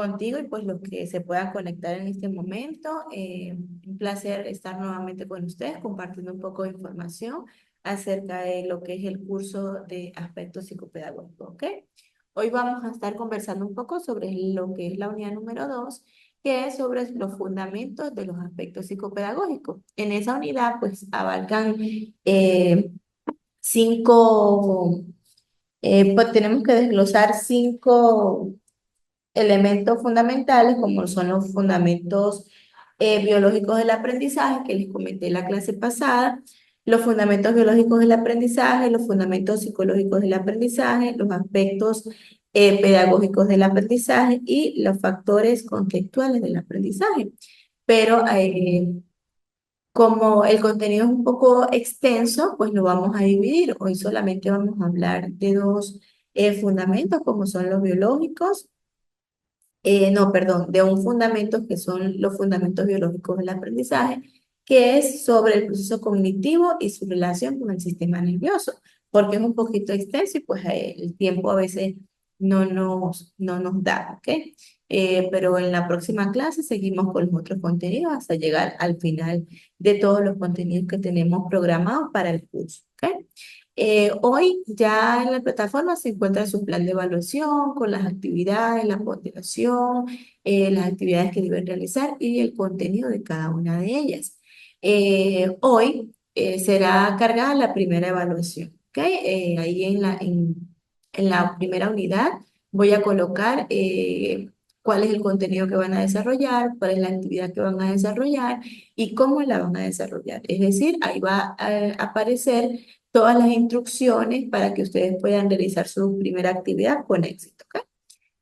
contigo y pues los que se puedan conectar en este momento. Un placer estar nuevamente con ustedes compartiendo un poco de información acerca de lo que es el curso de aspectos psicopedagógicos, ¿ok? Hoy vamos a estar conversando un poco sobre lo que es la unidad número 2, que es sobre los fundamentos de los aspectos psicopedagógicos. En esa unidad pues abarcan cinco, pues tenemos que desglosar cinco elementos fundamentales, como son los fundamentos biológicos del aprendizaje, que les comenté en la clase pasada, los fundamentos biológicos del aprendizaje, los fundamentos psicológicos del aprendizaje, los aspectos pedagógicos del aprendizaje y los factores contextuales del aprendizaje. Pero como el contenido es un poco extenso, pues lo vamos a dividir. Hoy solamente vamos a hablar de dos fundamentos, como son los biológicos, no, perdón, de un fundamento que son los fundamentos biológicos del aprendizaje, que es sobre el proceso cognitivo y su relación con el sistema nervioso, porque es un poquito extenso y pues el tiempo a veces no nos da, ¿ok? Pero en la próxima clase seguimos con los otros contenidos hasta llegar al final de todos los contenidos que tenemos programados para el curso, ¿ok? Hoy ya en la plataforma se encuentra su plan de evaluación con las actividades, la ponderación, las actividades que deben realizar y el contenido de cada una de ellas. Hoy será cargada la primera evaluación, ¿ok? Ahí en la primera unidad voy a colocar cuál es el contenido que van a desarrollar, cuál es la actividad que van a desarrollar y cómo la van a desarrollar. Es decir, ahí va a aparecer todas las instrucciones para que ustedes puedan realizar su primera actividad con éxito, ¿ok?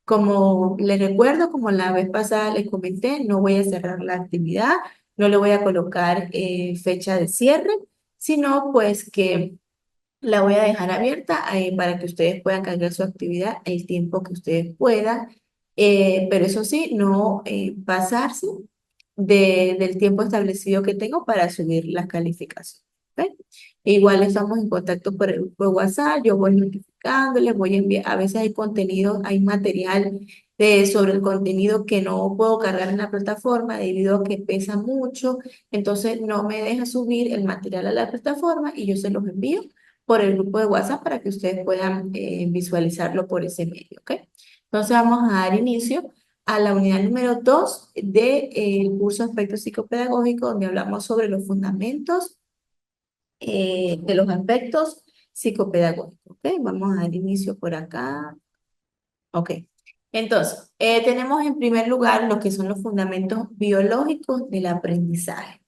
Como les recuerdo, como la vez pasada les comenté, no voy a cerrar la actividad, no le voy a colocar fecha de cierre, sino pues que la voy a dejar abierta para que ustedes puedan cargar su actividad el tiempo que ustedes puedan, pero eso sí, no pasarse del tiempo establecido que tengo para subir las calificaciones. ¿Ok? Igual estamos en contacto por el grupo de WhatsApp, yo voy notificándoles, voy a enviar, a veces hay contenido, hay material sobre el contenido que no puedo cargar en la plataforma debido a que pesa mucho, entonces no me deja subir el material a la plataforma y yo se los envío por el grupo de WhatsApp para que ustedes puedan visualizarlo por ese medio, ¿ok? Entonces vamos a dar inicio a la unidad número 2 del curso Aspectos Psicopedagógicos, donde hablamos sobre los fundamentos de los aspectos psicopedagógicos, ¿ok? Vamos a dar inicio por acá. Ok. Entonces, tenemos en primer lugar lo que son los fundamentos biológicos del aprendizaje,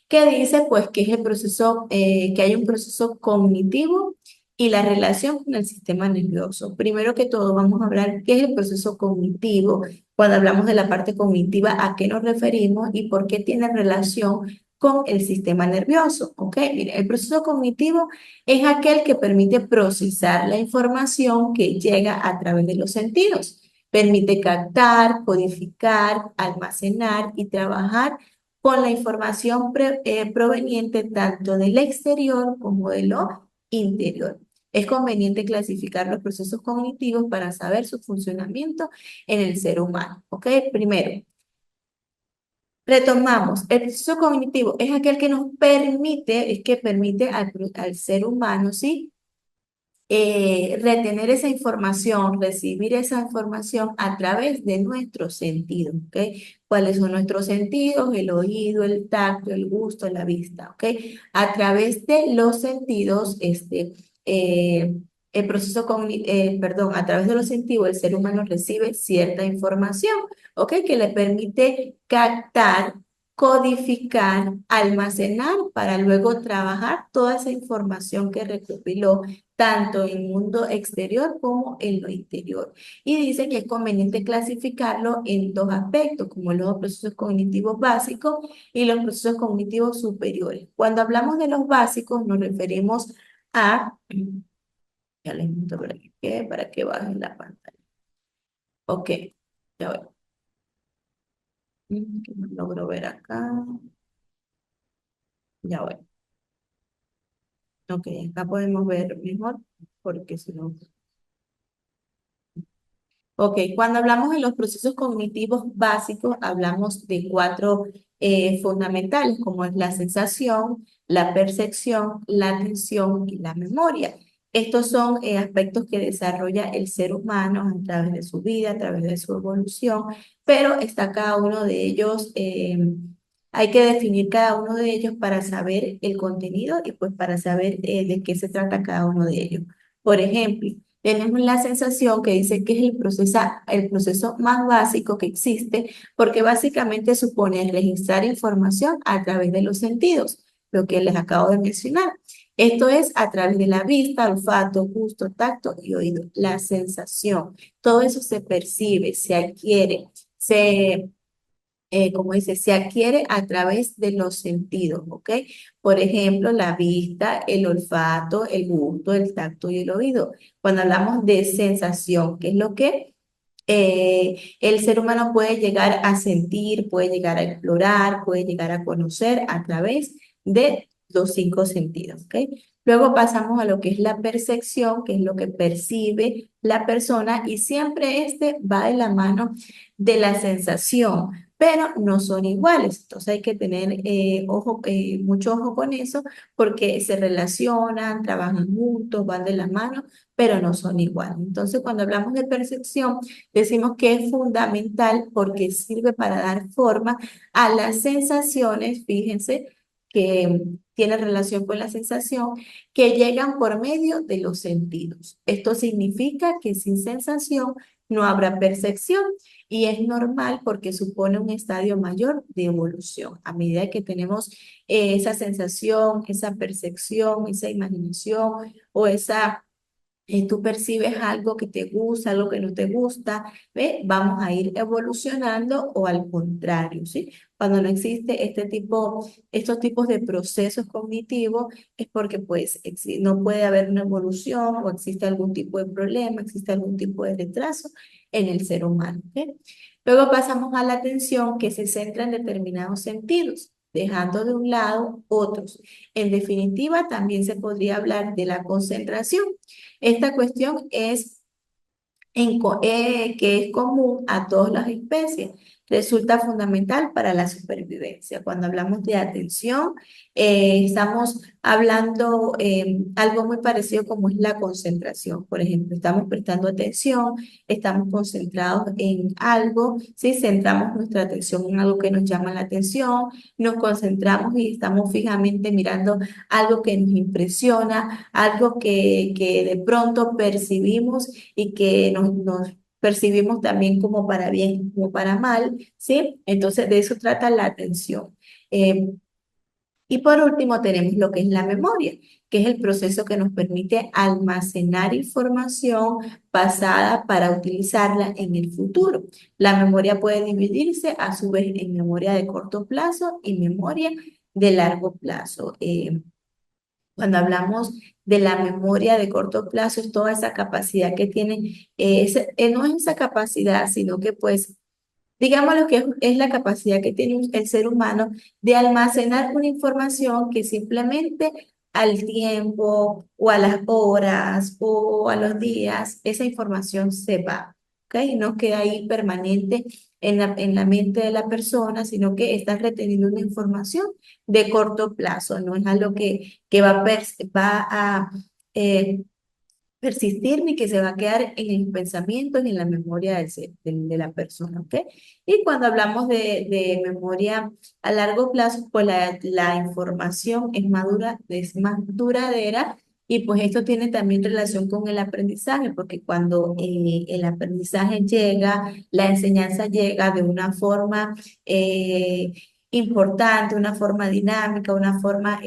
que dice pues que es el proceso, que hay un proceso cognitivo y la relación con el sistema nervioso. Primero que todo, vamos a hablar qué es el proceso cognitivo. Cuando hablamos de la parte cognitiva, ¿a qué nos referimos y por qué tiene relación con el sistema nervioso? Ok, mire, el proceso cognitivo es aquel que permite procesar la información que llega a través de los sentidos. Permite captar, codificar, almacenar y trabajar con la información proveniente tanto del exterior como de lo interior. Es conveniente clasificar los procesos cognitivos para saber su funcionamiento en el ser humano. ¿Ok? Primero, retomamos, el proceso cognitivo es aquel que nos permite, es que permite al ser humano, ¿sí? Retener esa información, recibir esa información a través de nuestros sentidos, ¿ok? ¿Cuáles son nuestros sentidos? El oído, el tacto, el gusto, la vista, ¿ok? A través de los sentidos, eh, el proceso perdón, a través de los sentidos, el ser humano recibe cierta información, ¿ok? Que le permite captar, codificar, almacenar para luego trabajar toda esa información que recopiló tanto en el mundo exterior como en lo interior. Y dice que es conveniente clasificarlo en dos aspectos, como los procesos cognitivos básicos y los procesos cognitivos superiores. Cuando hablamos de los básicos, nos referimos a, ya les muestro por aquí, ¿qué? Para que bajen la pantalla. Ok, ya voy. Que no logro ver acá. Ya voy. Ok, acá podemos ver mejor, porque si no. Ok, cuando hablamos de los procesos cognitivos básicos, hablamos de cuatro fundamentales, como es la sensación, la percepción, la atención y la memoria. Estos son aspectos que desarrolla el ser humano a través de su vida, a través de su evolución, pero está cada uno de ellos, hay que definir cada uno de ellos para saber el contenido y pues para saber de qué se trata cada uno de ellos. Por ejemplo, tenemos la sensación que dice que es el proceso más básico que existe porque básicamente supone registrar información a través de los sentidos, lo que les acabo de mencionar. Esto es a través de la vista, olfato, gusto, tacto y oído. La sensación, todo eso se percibe, se adquiere, como dice, se adquiere a través de los sentidos, ¿ok? Por ejemplo, la vista, el olfato, el gusto, el tacto y el oído. Cuando hablamos de sensación, ¿qué es lo que el ser humano puede llegar a sentir, puede llegar a explorar, puede llegar a conocer a través de los cinco sentidos, ¿ok? Luego pasamos a lo que es la percepción, que es lo que percibe la persona y siempre este va de la mano de la sensación, pero no son iguales. Entonces hay que tener mucho ojo con eso porque se relacionan, trabajan juntos, van de la mano, pero no son iguales. Entonces cuando hablamos de percepción, decimos que es fundamental porque sirve para dar forma a las sensaciones, fíjense, que tienen relación con la sensación, que llegan por medio de los sentidos. Esto significa que sin sensación no habrá percepción y es normal porque supone un estadio mayor de evolución. A medida que tenemos esa sensación, esa percepción, esa imaginación o esa tú percibes algo que te gusta, algo que no te gusta, ¿ve? Vamos a ir evolucionando o al contrario, ¿sí? Cuando no existe estos tipos de procesos cognitivos, es porque pues no puede haber una evolución o existe algún tipo de problema, existe algún tipo de retraso en el ser humano, ¿ok? Luego pasamos a la atención que se centra en determinados sentidos, dejando de un lado otros. En definitiva, también se podría hablar de la concentración. Esta cuestión es que es común a todas las especies. Resulta fundamental para la supervivencia. Cuando hablamos de atención, estamos hablando algo muy parecido como es la concentración. Por ejemplo, estamos prestando atención, estamos concentrados en algo, ¿sí? Centramos nuestra atención en algo que nos llama la atención, nos concentramos y estamos fijamente mirando algo que nos impresiona, algo que de pronto percibimos y que nos percibimos también como para bien, como para mal, ¿sí? Entonces de eso trata la atención. Eh, y por último tenemos lo que es la memoria, que es el proceso que nos permite almacenar información pasada para utilizarla en el futuro. La memoria puede dividirse a su vez en memoria de corto plazo y memoria de largo plazo. Cuando hablamos de la memoria de corto plazo, es toda esa capacidad que tiene, no es esa capacidad, sino que pues, digamos lo que es la capacidad que tiene el ser humano de almacenar una información que simplemente al tiempo o a las horas o a los días, esa información se va, ¿ok? No queda ahí permanente en la mente de la persona, sino que está reteniendo una información de corto plazo, no es algo que va a eh, persistir ni que se va a quedar en el pensamiento ni en la memoria de la persona, ¿ok? Y cuando hablamos de memoria a largo plazo, pues la información es más duradera y pues esto tiene también relación con el aprendizaje, porque cuando el aprendizaje llega, la enseñanza llega de una forma importante, una forma dinámica, una forma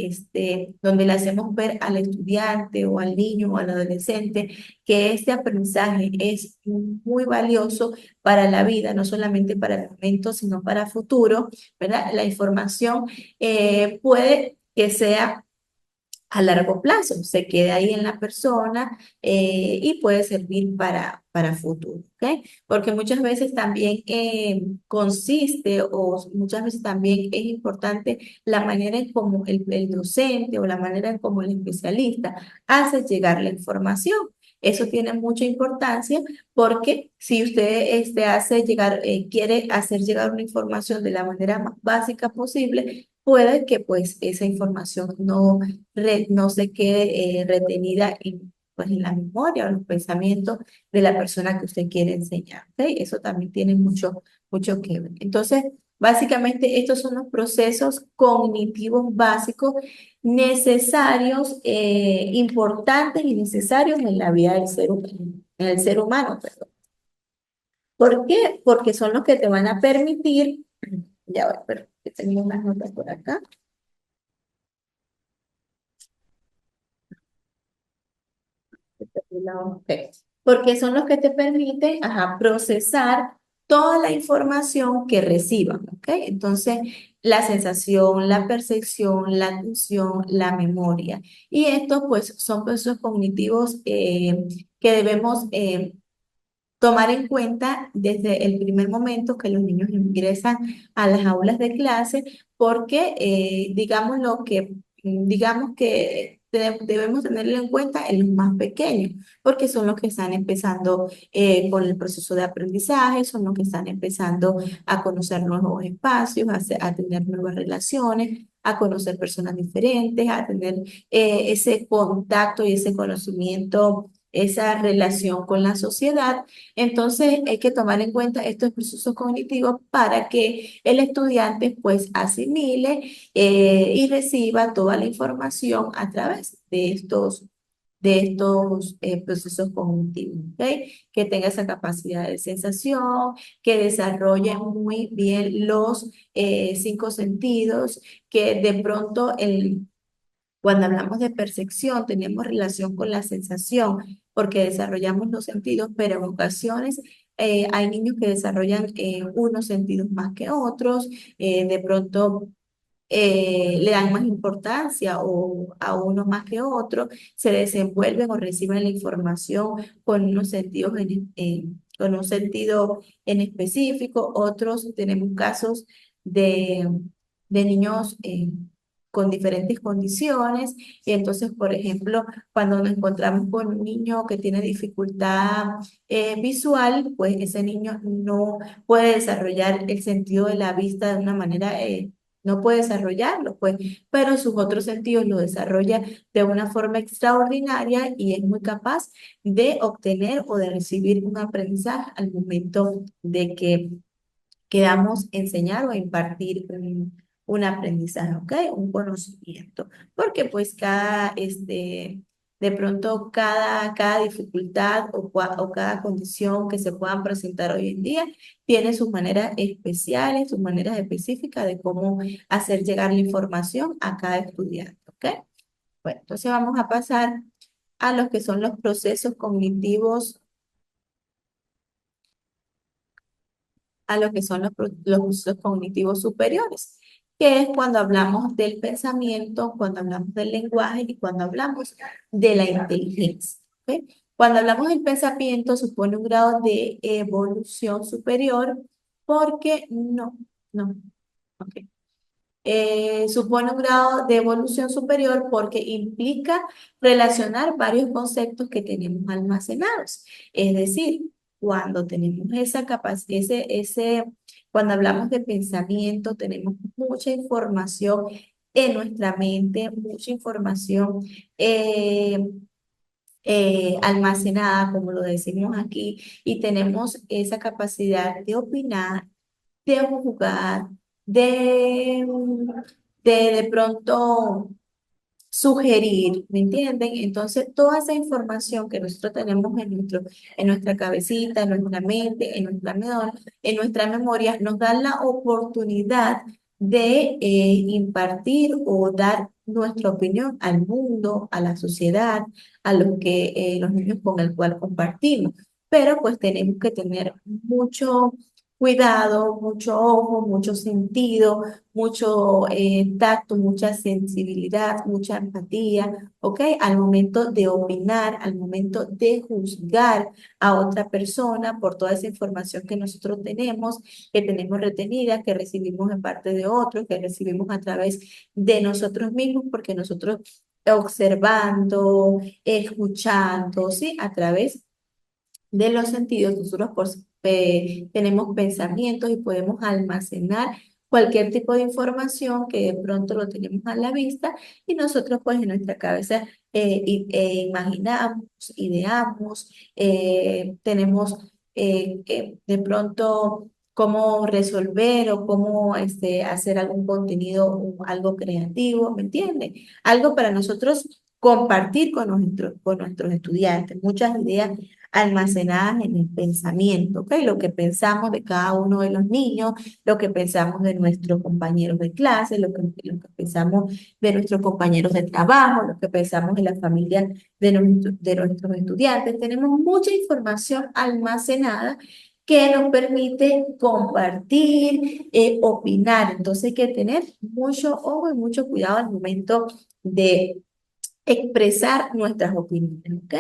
donde le hacemos ver al estudiante o al niño o al adolescente que este aprendizaje es muy valioso para la vida, no solamente para el momento, sino para futuro, ¿verdad? La información puede que sea a largo plazo, se quede ahí en la persona y puede servir para futuro, ¿ok? Porque muchas veces también consiste o muchas veces también es importante la manera en cómo el docente o la manera en cómo el especialista hace llegar la información. Eso tiene mucha importancia porque si usted hace llegar, quiere hacer llegar una información de la manera más básica posible, puede que pues esa información no se quede retenida pues, en la memoria o en los pensamientos de la persona que usted quiere enseñar. ¿Ok? Eso también tiene mucho que ver. Entonces, básicamente estos son los procesos cognitivos básicos necesarios, importantes y necesarios en la vida del ser humano, en el ser humano, perdón. ¿Por qué? Porque son los que te van a permitir, ya voy, pero que tengo unas notas por acá. Ok. Porque son los que te permiten, ajá, procesar toda la información que reciban, ¿ok? Entonces, la sensación, la percepción, la atención, la memoria. Y estos, pues, son procesos cognitivos que debemos tomar en cuenta desde el primer momento que los niños ingresan a las aulas de clase, porque digamos que debemos tenerlo en cuenta en los más pequeños, porque son los que están empezando con el proceso de aprendizaje, son los que están empezando a conocer nuevos espacios, a tener nuevas relaciones, a conocer personas diferentes, a tener ese contacto y ese conocimiento, esa relación con la sociedad. Entonces, hay que tomar en cuenta estos procesos cognitivos para que el estudiante pues asimile y reciba toda la información a través de estos procesos cognitivos, ¿ok? Que tenga esa capacidad de sensación, que desarrolle muy bien los cinco sentidos, que de pronto cuando hablamos de percepción, tenemos relación con la sensación, porque desarrollamos los sentidos, pero en ocasiones hay niños que desarrollan unos sentidos más que otros, de pronto le dan más importancia o a uno más que otro, se desenvuelven o reciben la información con unos sentidos con un sentido en específico. Otros tenemos casos de, de niños con diferentes condiciones. Y entonces, por ejemplo, cuando nos encontramos con un niño que tiene dificultad visual, pues ese niño no puede desarrollar el sentido de la vista de una manera no puede desarrollarlo, pues, pero sus otros sentidos lo desarrolla de una forma extraordinaria y es muy capaz de obtener o de recibir un aprendizaje al momento de que queramos enseñar o impartir un aprendizaje, ¿ok? Un conocimiento. Porque pues de pronto cada dificultad o cada condición que se puedan presentar hoy en día tiene sus maneras especiales, sus maneras específicas de cómo hacer llegar la información a cada estudiante, ¿ok? Bueno, entonces vamos a pasar a los que son los procesos cognitivos, a lo que son los procesos cognitivos superiores, que es cuando hablamos del pensamiento, cuando hablamos del lenguaje y cuando hablamos de la inteligencia. ¿Ok? Cuando hablamos del pensamiento, supone un grado de evolución superior, porque no, ok. Supone un grado de evolución superior porque implica relacionar varios conceptos que tenemos almacenados. Es decir, cuando tenemos esa capacidad, cuando hablamos de pensamiento, tenemos mucha información en nuestra mente, mucha información eh, almacenada, como lo decimos aquí, y tenemos esa capacidad de opinar, de jugar, de, de pronto sugerir, ¿me entienden? Entonces, toda esa información que nosotros tenemos en nuestra cabecita, en nuestra mente, en nuestra memoria, nos da la oportunidad de impartir o dar nuestra opinión al mundo, a la sociedad, a los niños con el cual compartimos. Pero pues tenemos que tener mucho cuidado, mucho ojo, mucho sentido, mucho tacto, mucha sensibilidad, mucha empatía, ¿ok? Al momento de opinar, al momento de juzgar a otra persona por toda esa información que nosotros tenemos, que tenemos retenida, que recibimos en parte de otros, que recibimos a través de nosotros mismos, porque nosotros observando, escuchando, ¿sí? A través de los sentidos, nosotros tenemos pensamientos y podemos almacenar cualquier tipo de información que de pronto lo tenemos a la vista y nosotros pues en nuestra cabeza imaginamos, ideamos, tenemos de pronto cómo resolver o cómo hacer algún contenido, o algo creativo, ¿me entiendes? Algo para nosotros compartir con nuestros estudiantes, muchas ideas almacenadas en el pensamiento, ¿ok? Lo que pensamos de cada uno de los niños, lo que pensamos de nuestros compañeros de clase, lo que pensamos de nuestros compañeros de trabajo, lo que pensamos de la familia de nuestros estudiantes. Tenemos mucha información almacenada que nos permite compartir, opinar. Entonces hay que tener mucho ojo y mucho cuidado al momento de expresar nuestras opiniones, ¿ok?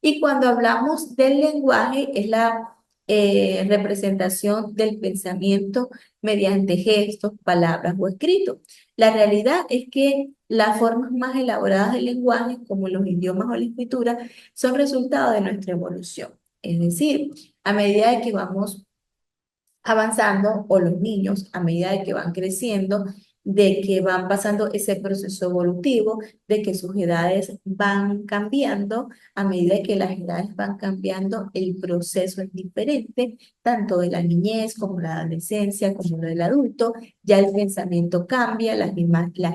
Y cuando hablamos del lenguaje, es la representación del pensamiento mediante gestos, palabras o escritos. La realidad es que las formas más elaboradas del lenguaje, como los idiomas o la escritura, son resultado de nuestra evolución. Es decir, a medida de que vamos avanzando o los niños a medida de que van creciendo, de que van pasando ese proceso evolutivo, de que sus edades van cambiando, a medida que las edades van cambiando, el proceso es diferente, tanto de la niñez como la adolescencia, como lo del adulto, ya el pensamiento cambia, las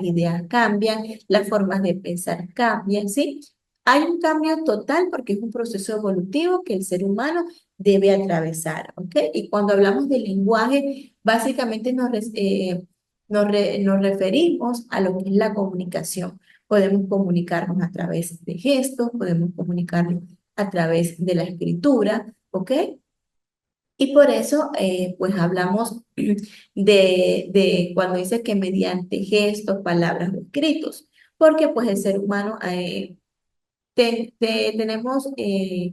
ideas cambian, las formas de pensar cambian, ¿sí? Hay un cambio total porque es un proceso evolutivo que el ser humano debe atravesar, ¿ok? Y cuando hablamos de lenguaje, básicamente nos referimos a lo que es la comunicación. Podemos comunicarnos a través de gestos, podemos comunicarnos a través de la escritura, ¿ok? Y por eso, pues hablamos de cuando dice que mediante gestos, palabras o escritos, porque pues el ser humano tenemos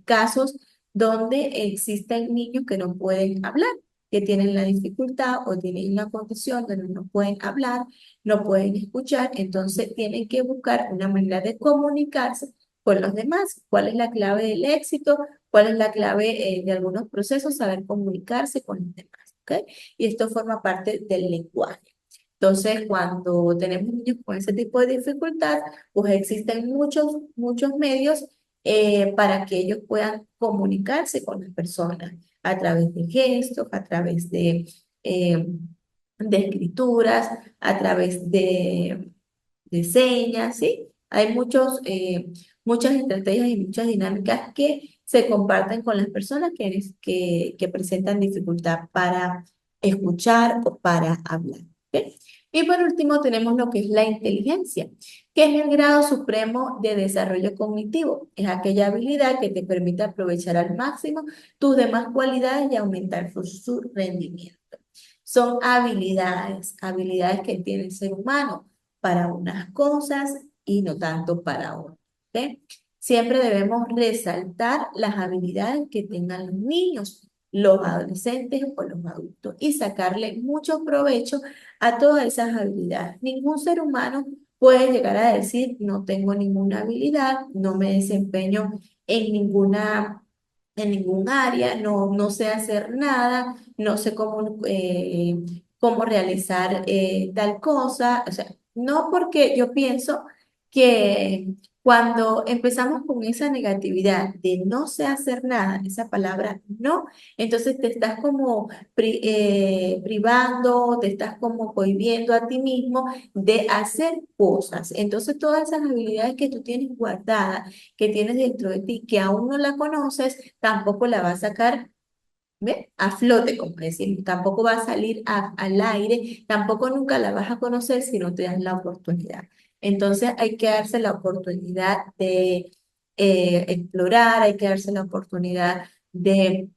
casos donde existen niños que no pueden hablar, que tienen la dificultad o tienen una condición donde no pueden hablar, no pueden escuchar, entonces tienen que buscar una manera de comunicarse con los demás. ¿Cuál es la clave del éxito? ¿Cuál es la clave de algunos procesos? Saber comunicarse con los demás, ¿ok? Y esto forma parte del lenguaje. Entonces, cuando tenemos niños con ese tipo de dificultad, pues existen muchos medios para que ellos puedan comunicarse con las personas a través de gestos, a través eh, de escrituras, a través de señas, ¿sí? Hay muchas estrategias y muchas dinámicas que se comparten con las personas que presentan dificultad para escuchar o para hablar. ¿Ok? Y por último tenemos lo que es la inteligencia, que es el grado supremo de desarrollo cognitivo. Es aquella habilidad que te permite aprovechar al máximo tus demás cualidades y aumentar su rendimiento. Son habilidades que tiene el ser humano para unas cosas y no tanto para otras. ¿Ok? Siempre debemos resaltar las habilidades que tengan los niños, los adolescentes o los adultos y sacarle mucho provecho a todas esas habilidades. Ningún ser humano puede llegar a decir no tengo ninguna habilidad, no me desempeño en en ningún área, no sé hacer nada, no sé cómo realizar tal cosa. O sea, no, porque yo pienso que cuando empezamos con esa negatividad de no sé hacer nada, esa palabra no, entonces te estás como privando, te estás como cohibiendo a ti mismo de hacer cosas. Entonces todas esas habilidades que tú tienes guardadas, que tienes dentro de ti, que aún no la conoces, tampoco la vas a sacar, ¿ve? A flote, como decir, tampoco va a salir al aire, tampoco nunca la vas a conocer si no te das la oportunidad. Entonces hay que darse la oportunidad de explorar, hay que darse la oportunidad de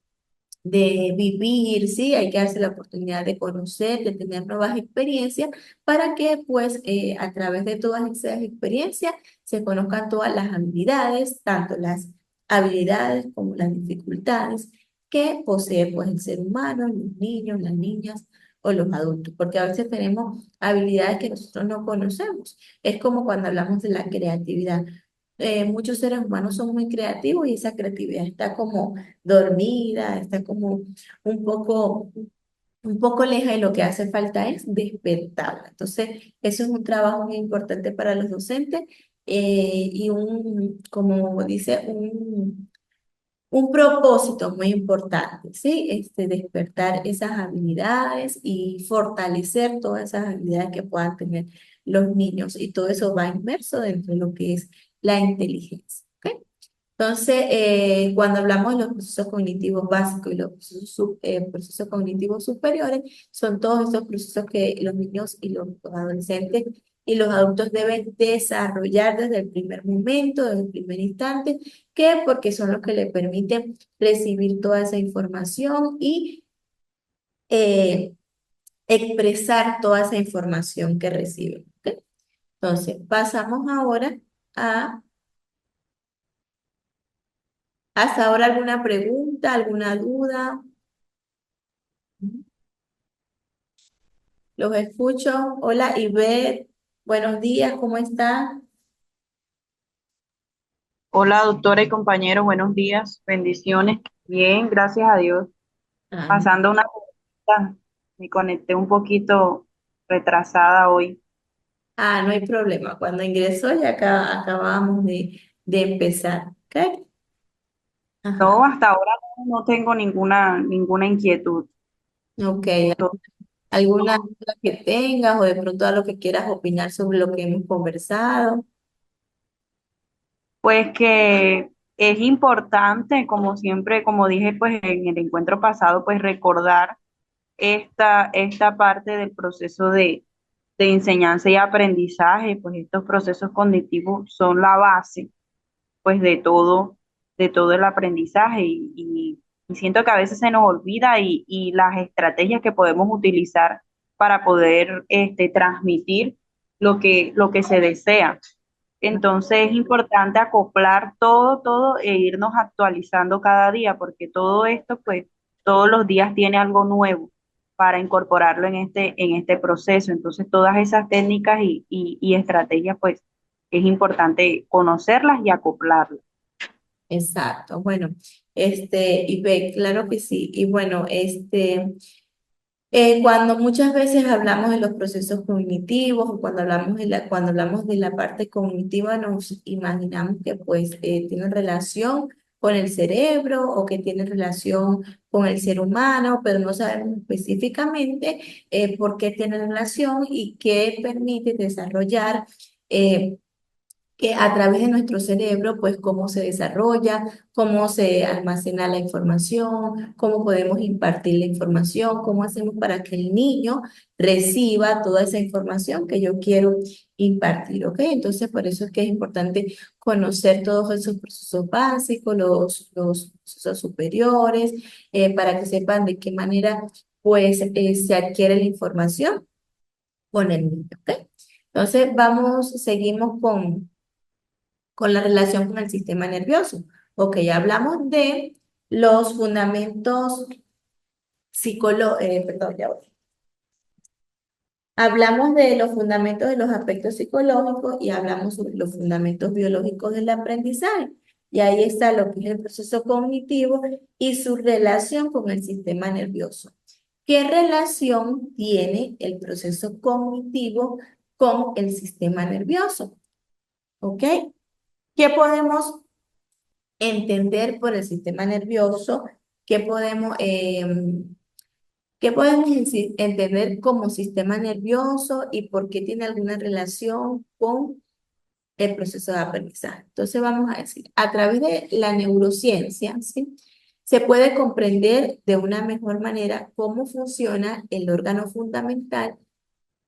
vivir, ¿sí? Hay que darse la oportunidad de conocer, de tener nuevas experiencias para que pues a través de todas esas experiencias se conozcan todas las habilidades, tanto las habilidades como las dificultades que posee pues el ser humano, los niños, las niñas o los adultos, porque a veces tenemos habilidades que nosotros no conocemos. Es como cuando hablamos de la creatividad. Muchos seres humanos son muy creativos y esa creatividad está como dormida, está como un poco leja y lo que hace falta es despertarla. Entonces, eso es un trabajo muy importante para los docentes y como dice, un propósito muy importante, ¿sí? Despertar esas habilidades y fortalecer todas esas habilidades que puedan tener los niños y todo eso va inmerso dentro de lo que es la inteligencia. ¿Ok? Entonces, cuando hablamos de los procesos cognitivos básicos y los procesos cognitivos superiores, son todos esos procesos que los niños y los adolescentes y los adultos deben desarrollar desde el primer momento, desde el primer instante, que porque son los que le permiten recibir toda esa información y eh, expresar toda esa información que reciben. ¿Ok? Entonces, pasamos ahora a ¿hasta ahora alguna pregunta, alguna duda? Los escucho. Hola, Ivette. Buenos días, ¿cómo está? Hola, doctora y compañero, buenos días, bendiciones. Bien, gracias a Dios. Ah, Pasando una consulta, me conecté un poquito retrasada hoy. no hay problema. Cuando ingresó ya acabamos de empezar. ¿Ok? Ajá. No, hasta ahora no tengo ninguna inquietud. Ok. To- ¿Alguna duda que tengas o de pronto a lo que quieras opinar sobre lo que hemos conversado? Pues que es importante, como siempre, como dije, pues en el encuentro pasado, pues recordar esta parte del proceso de enseñanza y aprendizaje, pues estos procesos cognitivos son la base pues de todo el aprendizaje y siento que a veces se nos olvida y las estrategias que podemos utilizar para poder transmitir lo que se desea. Entonces es importante acoplar todo e irnos actualizando cada día, porque todo esto, pues, todos los días tiene algo nuevo para incorporarlo en este proceso. Entonces, todas esas técnicas y estrategias, pues, es importante conocerlas y acoplarlas. Exacto. Bueno, Ivette, claro que sí. Y bueno, cuando muchas veces hablamos de los procesos cognitivos o cuando hablamos de la parte cognitiva nos imaginamos que pues tienen relación con el cerebro o que tienen relación con el ser humano, pero no sabemos específicamente por qué tienen relación y qué permite desarrollar eh, que a través de nuestro cerebro, pues cómo se desarrolla, cómo se almacena la información, cómo podemos impartir la información, cómo hacemos para que el niño reciba toda esa información que yo quiero impartir, ¿ok? Entonces, por eso es que es importante conocer todos esos procesos básicos, los procesos superiores, para que sepan de qué manera, pues, se adquiere la información con el niño, ¿ok? Entonces, seguimos con la relación con el sistema nervioso. Ok, hablamos de los fundamentos perdón, ya voy. Hablamos de los fundamentos de los aspectos psicológicos y hablamos sobre los fundamentos biológicos del aprendizaje. Y ahí está lo que es el proceso cognitivo y su relación con el sistema nervioso. ¿Qué relación tiene el proceso cognitivo con el sistema nervioso? ¿Ok? ¿Qué podemos entender por el sistema nervioso? ¿Qué entender como sistema nervioso y por qué tiene alguna relación con el proceso de aprendizaje? Entonces vamos a decir, a través de la neurociencia, ¿sí? Se puede comprender de una mejor manera cómo funciona el órgano fundamental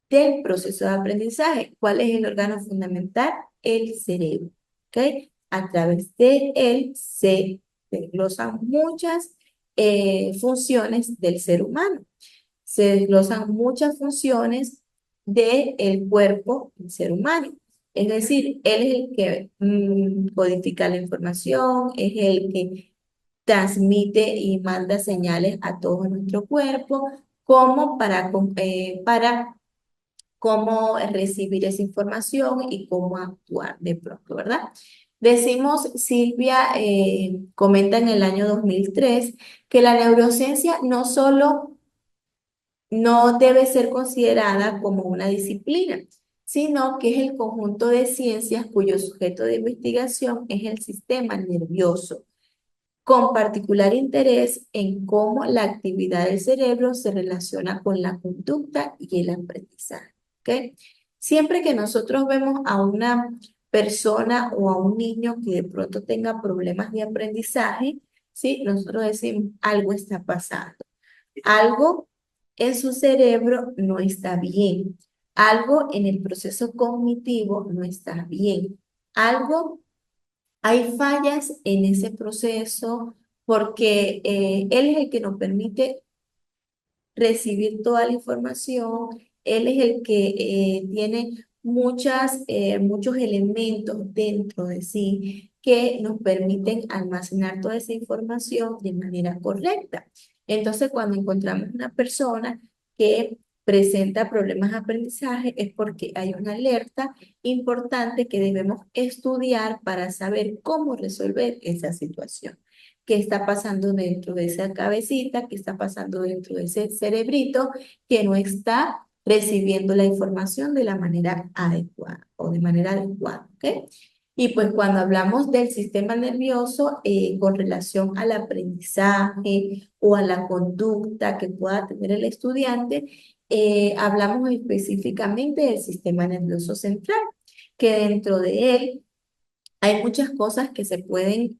del proceso de aprendizaje. ¿Cuál es el órgano fundamental? El cerebro. ¿Ok? A través de él se desglosan muchas funciones del ser humano. Se desglosan muchas funciones del cuerpo del ser humano. Es decir, él es el que codifica la información, es el que transmite y manda señales a todo nuestro cuerpo, cómo para cómo recibir esa información y cómo actuar de pronto, ¿verdad? Decimos, Silvia comenta en el año 2003 que la neurociencia no solo no debe ser considerada como una disciplina, sino que es el conjunto de ciencias cuyo sujeto de investigación es el sistema nervioso, con particular interés en cómo la actividad del cerebro se relaciona con la conducta y el aprendizaje. ¿Ok? Siempre que nosotros vemos a una persona o a un niño que de pronto tenga problemas de aprendizaje, ¿sí? Nosotros decimos algo está pasando. Algo en su cerebro no está bien. Algo en el proceso cognitivo no está bien. Algo, hay fallas en ese proceso porque él es el que nos permite recibir toda la información. Él es el que tiene muchos elementos dentro de sí que nos permiten almacenar toda esa información de manera correcta. Entonces, cuando encontramos una persona que presenta problemas de aprendizaje, es porque hay una alerta importante que debemos estudiar para saber cómo resolver esa situación. ¿Qué está pasando dentro de esa cabecita? ¿Qué está pasando dentro de ese cerebrito que no está recibiendo la información de la manera adecuada o de manera adecuada? ¿Ok? Y pues cuando hablamos del sistema nervioso con relación al aprendizaje o a la conducta que pueda tener el estudiante, hablamos específicamente del sistema nervioso central, que dentro de él hay muchas cosas que se pueden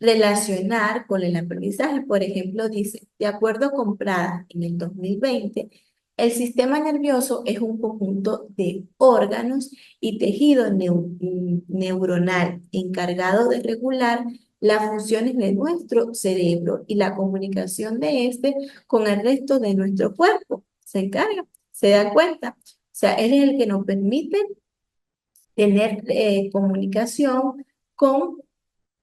relacionar con el aprendizaje. Por ejemplo, dice, de acuerdo con Prada en el 2020, el sistema nervioso es un conjunto de órganos y tejido neuronal encargado de regular las funciones de nuestro cerebro y la comunicación de este con el resto de nuestro cuerpo. Se encarga, se da cuenta. O sea, él es el que nos permite tener comunicación con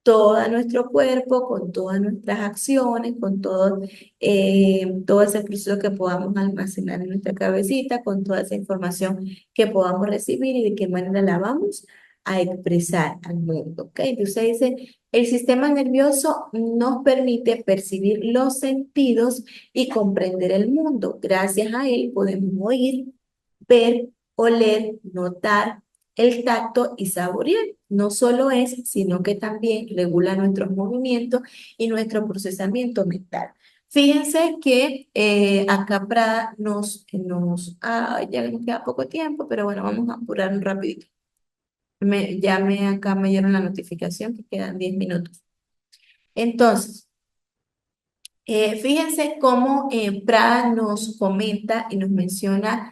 todo nuestro cuerpo, con todas nuestras acciones, con todo ese proceso que podamos almacenar en nuestra cabecita, con toda esa información que podamos recibir y de qué manera la vamos a expresar al mundo. ¿Ok? Entonces dice, el sistema nervioso nos permite percibir los sentidos y comprender el mundo. Gracias a él podemos oír, ver, oler, notar el tacto y saborear. No solo es, sino que también regula nuestros movimientos y nuestro procesamiento mental. Fíjense que acá Prada ya nos queda poco tiempo, pero bueno, vamos a apurar un rapidito. Acá me dieron la notificación que quedan 10 minutos. Entonces, fíjense cómo Prada nos comenta y nos menciona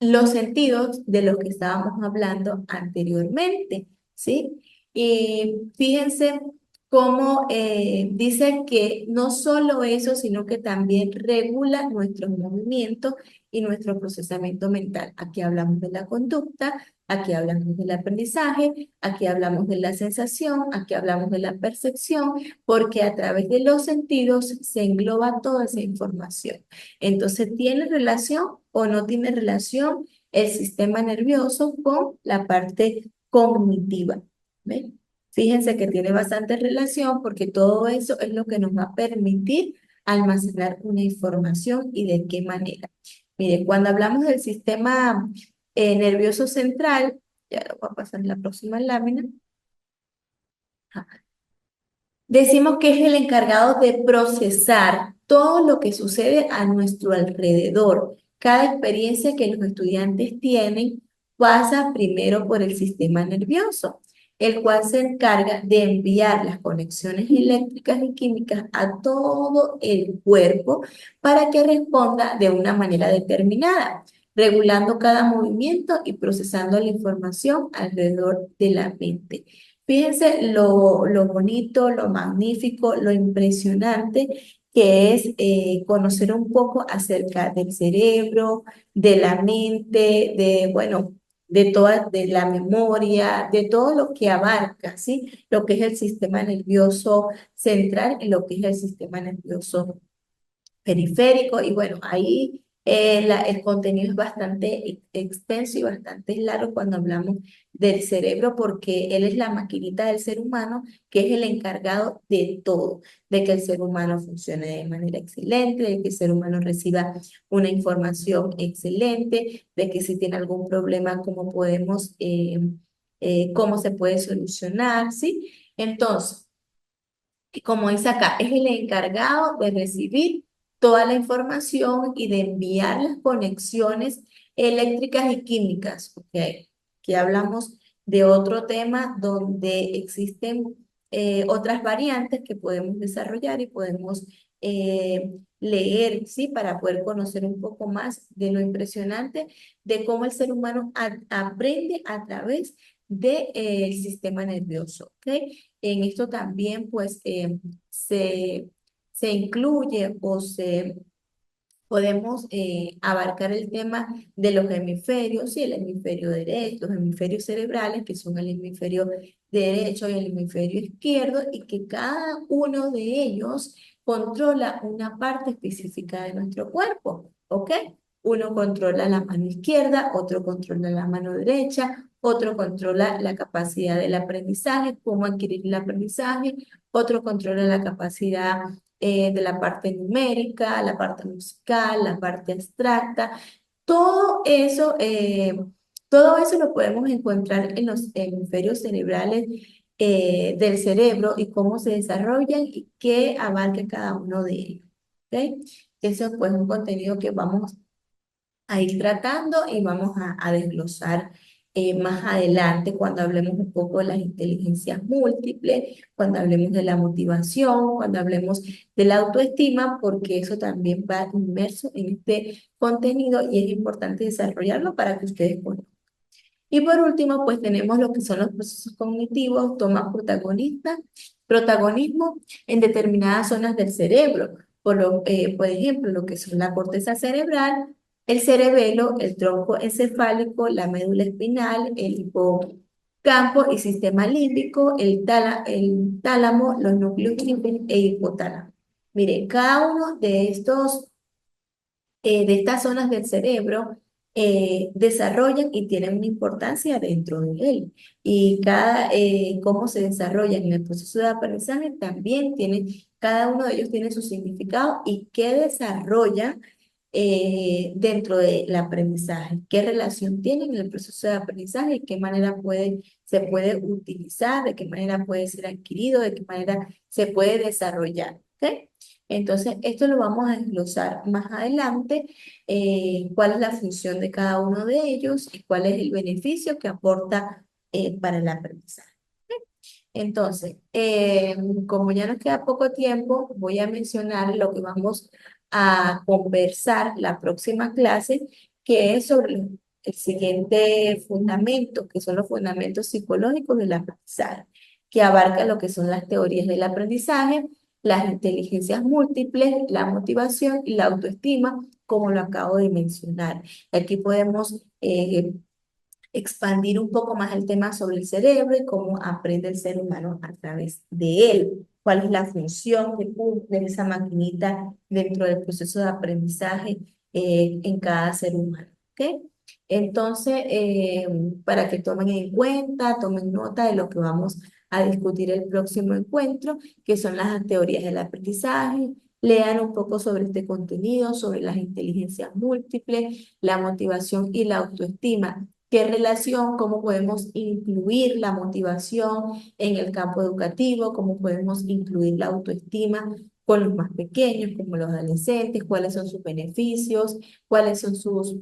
los sentidos de los que estábamos hablando anteriormente, ¿sí? Y fíjense cómo dice que no solo eso, sino que también regula nuestros movimientos y nuestro procesamiento mental. Aquí hablamos de la conducta, aquí hablamos del aprendizaje, aquí hablamos de la sensación, aquí hablamos de la percepción, porque a través de los sentidos se engloba toda esa información. Entonces, ¿tiene relación o no tiene relación el sistema nervioso con la parte cognitiva? ¿Ven? Fíjense que tiene bastante relación porque todo eso es lo que nos va a permitir almacenar una información y de qué manera. Mire, cuando hablamos del sistema nervioso central, ya lo voy a pasar en la próxima lámina. Decimos que es el encargado de procesar todo lo que sucede a nuestro alrededor. Cada experiencia que los estudiantes tienen pasa primero por el sistema nervioso, el cual se encarga de enviar las conexiones eléctricas y químicas a todo el cuerpo para que responda de una manera determinada, regulando cada movimiento y procesando la información alrededor de la mente. Fíjense lo bonito, lo magnífico, lo impresionante que es conocer un poco acerca del cerebro, de la mente, bueno, de la memoria, de todo lo que abarca, ¿sí? Lo que es el sistema nervioso central y lo que es el sistema nervioso periférico, y bueno, ahí el contenido es bastante extenso y bastante largo cuando hablamos del cerebro, porque él es la maquinita del ser humano que es el encargado de todo, de que el ser humano funcione de manera excelente, de que el ser humano reciba una información excelente, de que si tiene algún problema, cómo se puede solucionar, ¿sí? Entonces, y como dice acá, es el encargado de recibir toda la información y de enviar las conexiones eléctricas y químicas. ¿Ok? Aquí hablamos de otro tema donde existen otras variantes que podemos desarrollar y podemos leer, ¿sí? Para poder conocer un poco más de lo impresionante de cómo el ser humano aprende a través del sistema nervioso. ¿Ok? En esto también, pues, se, se incluye podemos abarcar el tema de los hemisferios, sí, el hemisferio derecho, los hemisferios cerebrales, que son el hemisferio derecho y el hemisferio izquierdo, y que cada uno de ellos controla una parte específica de nuestro cuerpo, ¿ok? Uno controla la mano izquierda, otro controla la mano derecha, otro controla la capacidad del aprendizaje, cómo adquirir el aprendizaje, otro controla la capacidad de la parte numérica, la parte musical, la parte abstracta. Todo eso, eh, todo eso lo podemos encontrar en los hemisferios cerebrales del cerebro y cómo se desarrollan y qué abarca cada uno de ellos. ¿Ok? Eso es pues un contenido que vamos a ir tratando y vamos a desglosar más adelante cuando hablemos un poco de las inteligencias múltiples, cuando hablemos de la motivación, cuando hablemos de la autoestima, porque eso también va inmerso en este contenido y es importante desarrollarlo para que ustedes conozcan. Y por último, pues tenemos lo que son los procesos cognitivos, toman protagonismo en determinadas zonas del cerebro. Por ejemplo, lo que son la corteza cerebral, el cerebelo, el tronco encefálico, la médula espinal, el hipocampo y sistema límbico, el tálamo, los núcleos e hipotálamo. Mire, cada uno de estas zonas del cerebro desarrollan y tienen una importancia dentro de él. Y cómo se desarrollan en el proceso de aprendizaje también cada uno de ellos tiene su significado y qué desarrolla dentro del aprendizaje, qué relación tienen en el proceso de aprendizaje y qué manera se puede utilizar, de qué manera puede ser adquirido, de qué manera se puede desarrollar. ¿Ok? Entonces, esto lo vamos a desglosar más adelante, cuál es la función de cada uno de ellos y cuál es el beneficio que aporta para el aprendizaje. Entonces, como ya nos queda poco tiempo, voy a mencionar lo que vamos a conversar la próxima clase, que es sobre el siguiente fundamento, que son los fundamentos psicológicos del aprendizaje, que abarca lo que son las teorías del aprendizaje, las inteligencias múltiples, la motivación y la autoestima, como lo acabo de mencionar. Aquí podemos expandir un poco más el tema sobre el cerebro y cómo aprende el ser humano a través de él. ¿Cuál es la función que cumple esa maquinita dentro del proceso de aprendizaje en cada ser humano? ¿Ok? Entonces, para que tomen en cuenta, tomen nota de lo que vamos a discutir el próximo encuentro, que son las teorías del aprendizaje. Lean un poco sobre este contenido, sobre las inteligencias múltiples, la motivación y la autoestima. ¿Qué relación, cómo podemos incluir la motivación en el campo educativo? ¿Cómo podemos incluir la autoestima con los más pequeños, como los adolescentes? ¿Cuáles son sus beneficios? ¿Cuáles son sus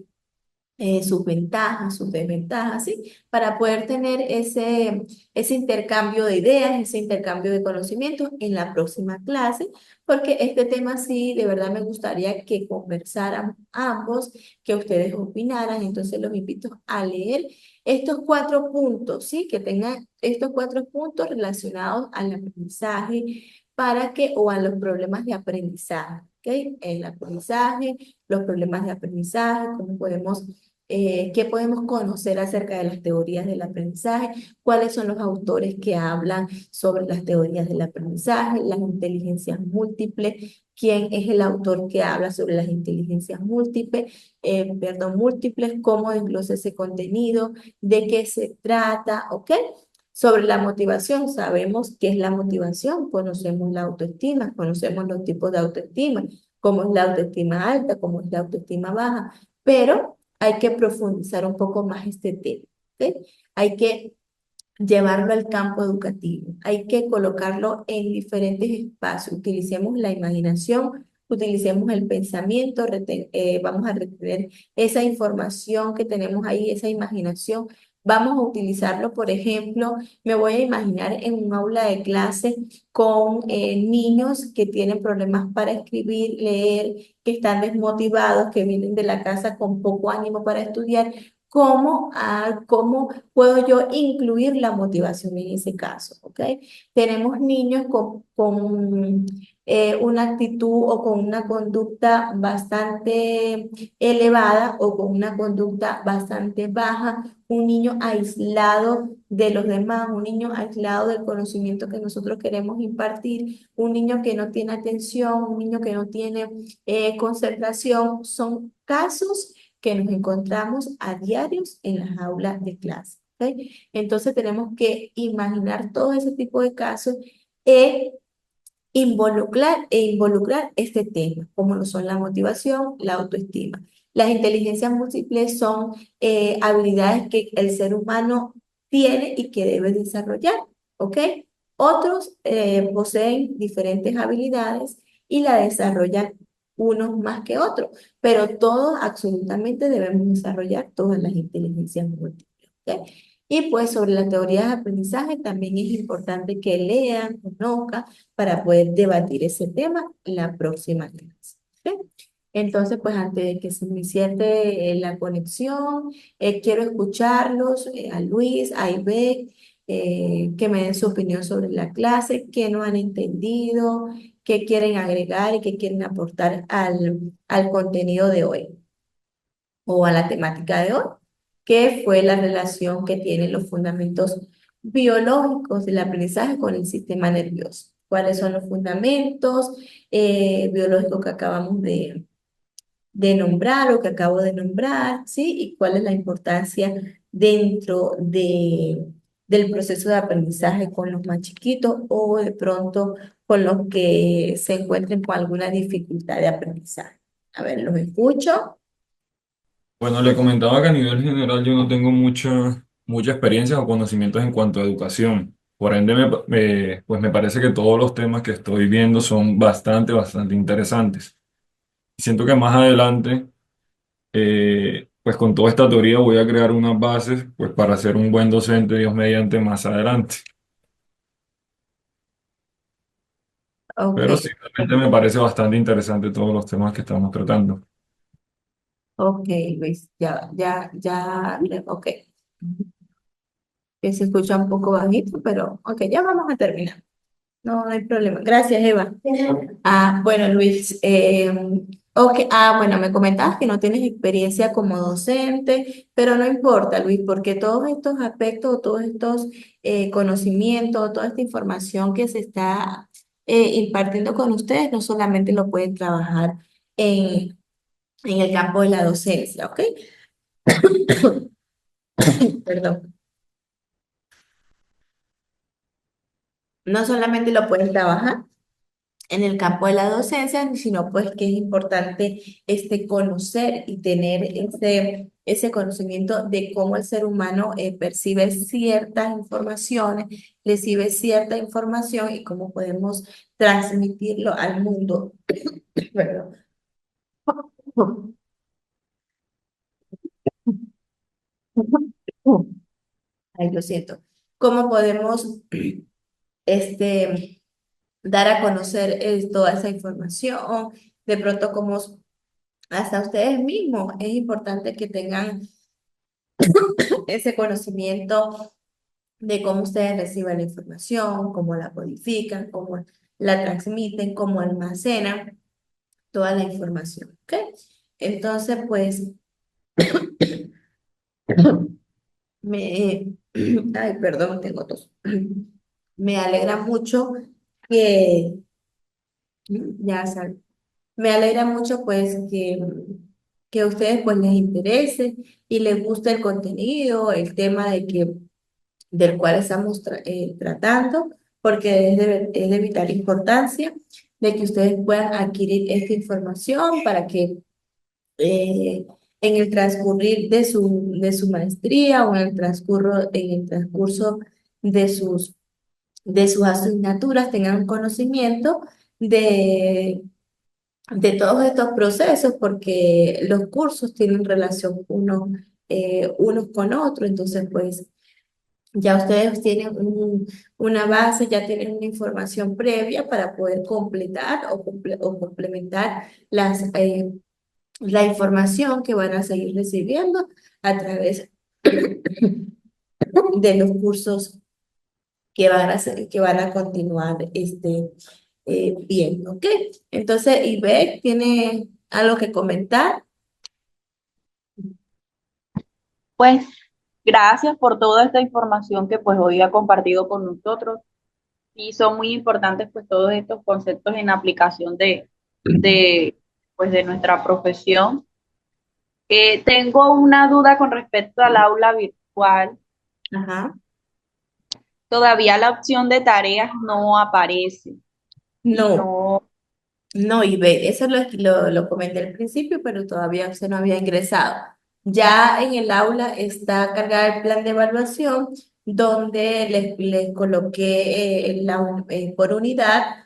ventajas, sus desventajas, ¿sí? Para poder tener ese intercambio de ideas, ese intercambio de conocimientos en la próxima clase, porque este tema sí, de verdad me gustaría que conversaran ambos, que ustedes opinaran, entonces los invito a leer estos 4 puntos, ¿sí? Que tengan estos 4 puntos relacionados al aprendizaje o a los problemas de aprendizaje, ¿ok? El aprendizaje, los problemas de aprendizaje, cómo podemos qué podemos conocer acerca de las teorías del aprendizaje, cuáles son los autores que hablan sobre las teorías del aprendizaje, las inteligencias múltiples, quién es el autor que habla sobre las inteligencias múltiples, cómo desglosa ese contenido, de qué se trata, ¿ok? Sobre la motivación, sabemos qué es la motivación, conocemos la autoestima, conocemos los tipos de autoestima, cómo es la autoestima alta, cómo es la autoestima baja, pero hay que profundizar un poco más este tema, ¿ok? Hay que llevarlo al campo educativo, hay que colocarlo en diferentes espacios, utilicemos la imaginación, utilicemos el pensamiento, vamos a retener esa información que tenemos ahí, esa imaginación. Vamos a utilizarlo, por ejemplo, me voy a imaginar en un aula de clase con niños que tienen problemas para escribir, leer, que están desmotivados, que vienen de la casa con poco ánimo para estudiar. ¿Cómo puedo yo incluir la motivación en ese caso? ¿Ok? Tenemos niños con una actitud o con una conducta bastante elevada o con una conducta bastante baja, un niño aislado de los demás, un niño aislado del conocimiento que nosotros queremos impartir, un niño que no tiene atención, un niño que no tiene concentración, son casos que nos encontramos a diarios en las aulas de clase. ¿Ok? Entonces tenemos que imaginar todo ese tipo de casos e involucrar este tema, como lo son la motivación, la autoestima. Las inteligencias múltiples son habilidades que el ser humano tiene y que debe desarrollar, ¿ok? Otros poseen diferentes habilidades y la desarrollan unos más que otros, pero todos absolutamente debemos desarrollar todas las inteligencias múltiples, ¿ok? Y pues sobre la teoría de aprendizaje también es importante que lean, conozcan, para poder debatir ese tema en la próxima clase. ¿Ok? Entonces, pues antes de que se me cierre la conexión, quiero escucharlos, a Luis, a Ivette, que me den su opinión sobre la clase, qué no han entendido, qué quieren agregar y qué quieren aportar al contenido de hoy o a la temática de hoy, que fue la relación que tienen los fundamentos biológicos del aprendizaje con el sistema nervioso. ¿Cuáles son los fundamentos biológicos que acabamos de nombrar o que acabo de nombrar? ¿Sí? ¿Y cuál es la importancia dentro del proceso de aprendizaje con los más chiquitos o de pronto con los que se encuentren con alguna dificultad de aprendizaje? A ver, los escucho. Bueno, le comentaba que a nivel general yo no tengo mucha experiencia o conocimientos en cuanto a educación. Por ende, pues me parece que todos los temas que estoy viendo son bastante interesantes. Y siento que más adelante, pues con toda esta teoría voy a crear unas bases, pues para ser un buen docente, Dios mediante, más adelante. Ok. Pero sí, realmente me parece bastante interesante todos los temas que estamos tratando. Ok, Luis, ok. Que se escucha un poco bajito, pero ok, ya vamos a terminar. No, no hay problema. Gracias, Eva. Bueno, Luis, bueno, me comentabas que no tienes experiencia como docente, pero no importa, Luis, porque todos estos aspectos, todos estos conocimientos, toda esta información que se está impartiendo con ustedes, no solamente lo pueden trabajar en, en el campo de la docencia, ¿ok? Perdón. No solamente lo pueden trabajar en el campo de la docencia, sino pues que es importante conocer y tener ese conocimiento de cómo el ser humano percibe ciertas informaciones, recibe cierta información y cómo podemos transmitirlo al mundo. Perdón. Ay, lo siento. ¿Cómo podemos este, dar a conocer toda esa información? De pronto, como hasta ustedes mismos, es importante que tengan ese conocimiento de cómo ustedes reciben la información, cómo la codifican, cómo la transmiten, cómo almacenan toda la información, ¿ok? Entonces, pues, Me, ay, perdón, tengo tos. Me alegra mucho que, ya saben, me alegra mucho pues que a ustedes pues les interese y les guste el contenido, el tema del cual estamos tratando, porque es de vital importancia de que ustedes puedan adquirir esta información para que eh, en el transcurrir de su maestría o en el transcurso de de sus asignaturas tengan conocimiento de, de todos estos procesos, porque los cursos tienen relación unos con otros, entonces pues ya ustedes tienen una base, ya tienen una información previa para poder completar o complementar la información que van a seguir recibiendo a través de los cursos que van a continuar viendo, ¿ok? Entonces, Ivette, ¿tiene algo que comentar? Pues gracias por toda esta información que pues hoy ha compartido con nosotros. Y son muy importantes pues todos estos conceptos en aplicación de, pues, de nuestra profesión. Tengo una duda con respecto al aula virtual. Ajá. Todavía la opción de tareas no aparece y No, no, no, Ivette, eso lo comenté al principio, pero todavía usted no había ingresado. Ya en el aula está cargado el plan de evaluación, donde les coloqué por unidad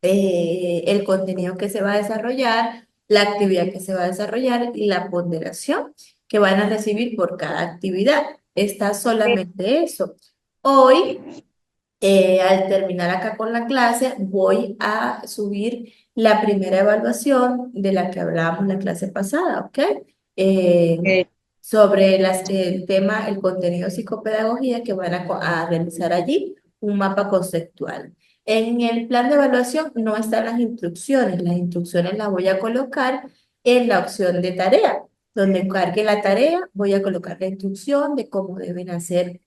el contenido que se va a desarrollar, la actividad que se va a desarrollar y la ponderación que van a recibir por cada actividad. Está solamente eso. Hoy, al terminar acá con la clase, voy a subir la primera evaluación de la que hablábamos la clase pasada, ¿ok? Eh, eh, sobre el tema, el contenido de psicopedagogía que van a realizar allí, un mapa conceptual. En el plan de evaluación no están las instrucciones las voy a colocar en la opción de tarea. Donde cargue la tarea, voy a colocar la instrucción de cómo deben hacer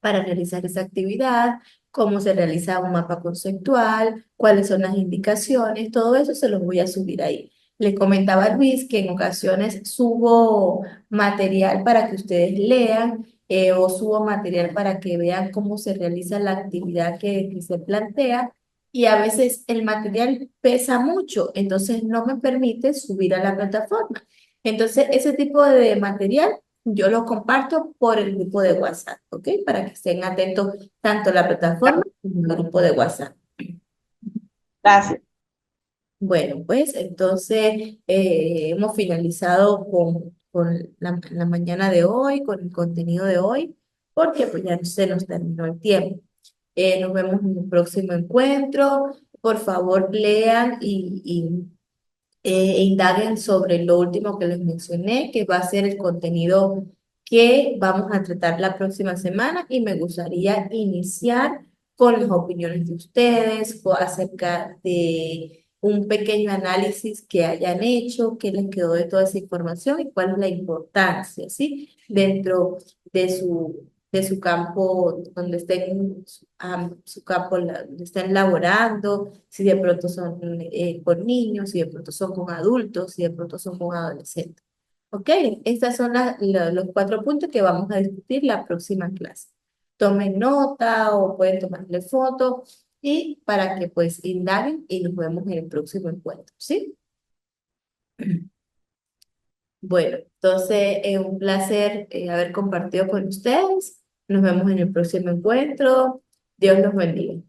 para realizar esa actividad, cómo se realiza un mapa conceptual, cuáles son las indicaciones, todo eso se los voy a subir ahí. Le comentaba a Luis que en ocasiones subo material para que ustedes lean o subo material para que vean cómo se realiza la actividad que se plantea y a veces el material pesa mucho, entonces no me permite subir a la plataforma. Entonces, ese tipo de material yo lo comparto por el grupo de WhatsApp, ¿ok? Para que estén atentos tanto a la plataforma como al grupo de WhatsApp. gracias. Bueno, pues entonces hemos finalizado con la mañana de hoy, con el contenido de hoy, porque pues ya se nos terminó el tiempo. Nos vemos en un próximo encuentro. Por favor, lean e indaguen sobre lo último que les mencioné, que va a ser el contenido que vamos a tratar la próxima semana y me gustaría iniciar con las opiniones de ustedes acerca de un pequeño análisis que hayan hecho, qué les quedó de toda esa información y cuál es la importancia, ¿sí? Dentro de su campo, donde estén, su campo, donde estén laborando, si de pronto son con niños, si de pronto son con adultos, si de pronto son con adolescentes. ¿Ok? Estos son los cuatro puntos que vamos a discutir la próxima clase. Tomen nota o pueden tomarle foto y para que pues indaguen y nos vemos en el próximo encuentro, ¿sí? Bueno, entonces es un placer haber compartido con ustedes. Nos vemos en el próximo encuentro. Dios los bendiga.